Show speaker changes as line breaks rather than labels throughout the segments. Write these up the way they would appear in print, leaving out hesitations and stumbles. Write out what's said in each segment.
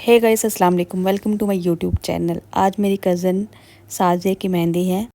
हे guys, अस्सलाम वालेकुम। Welcome to my YouTube channel. आज मेरी कज़न साजिया की मेहंदी है।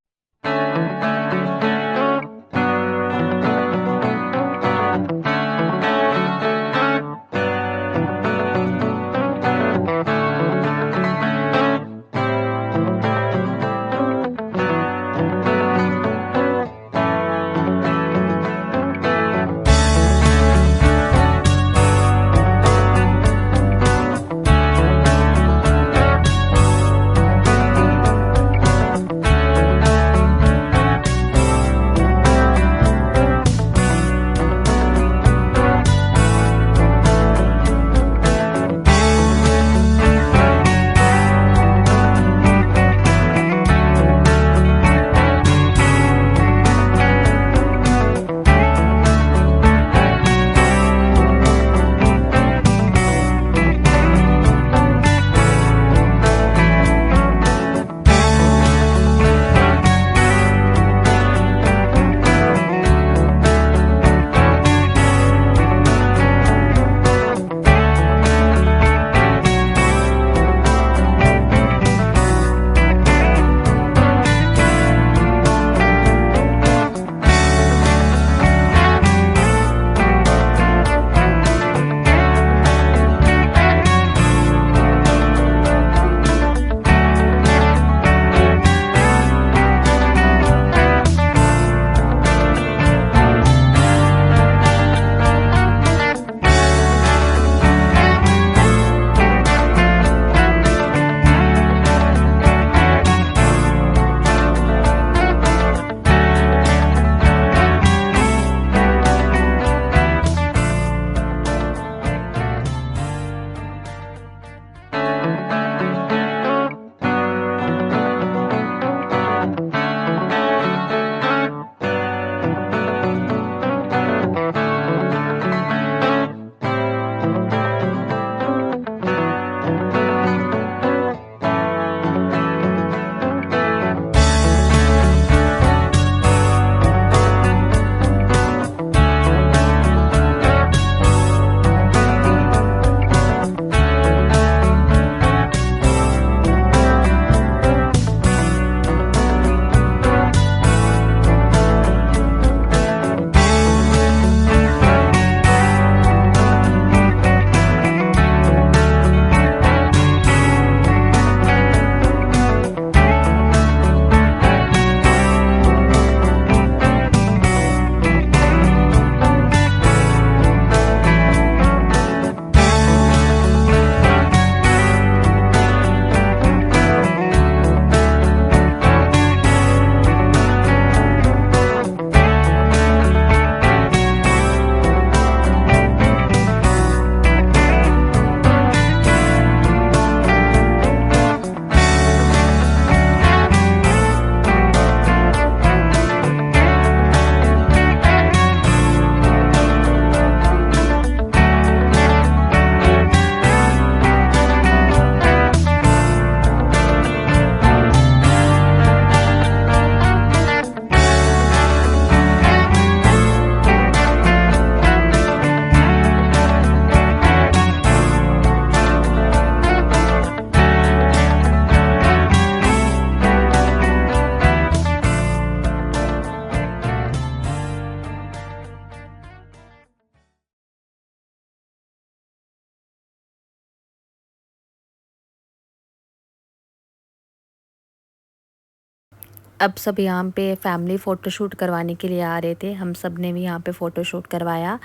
अब सब यहाँ पे फैमिली फ़ोटोशूट करवाने के लिए आ रहे थे। हम सब ने भी यहाँ पे फ़ोटोशूट करवाया।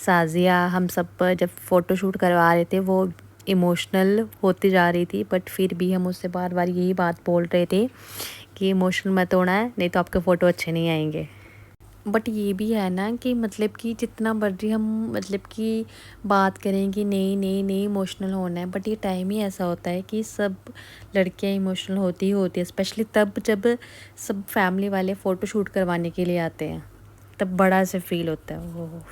साजिया हम सब जब फ़ोटोशूट करवा रहे थे वो इमोशनल होती जा रही थी, बट फिर भी हम उससे बार बार यही बात बोल रहे थे कि इमोशनल मत होना है, नहीं तो आपके फ़ोटो अच्छे नहीं आएंगे। बट ये भी है ना कि मतलब कि जितना मर्जी हम मतलब कि बात करें कि नहीं नहीं नहीं इमोशनल होना है, बट ये टाइम ही ऐसा होता है कि सब लड़कियां इमोशनल होती ही होती है, स्पेशली तब जब सब फैमिली वाले फ़ोटो शूट करवाने के लिए आते हैं, तब बड़ा से फील होता है वो।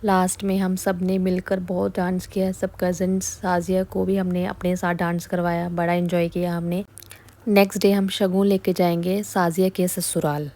लास्ट में हम सब ने मिलकर बहुत डांस किया, सब कज़न्स, साजिया को भी हमने अपने साथ डांस करवाया, बड़ा एंजॉय किया हमने। नेक्स्ट डे हम शगुन लेके जाएंगे साजिया के ससुराल।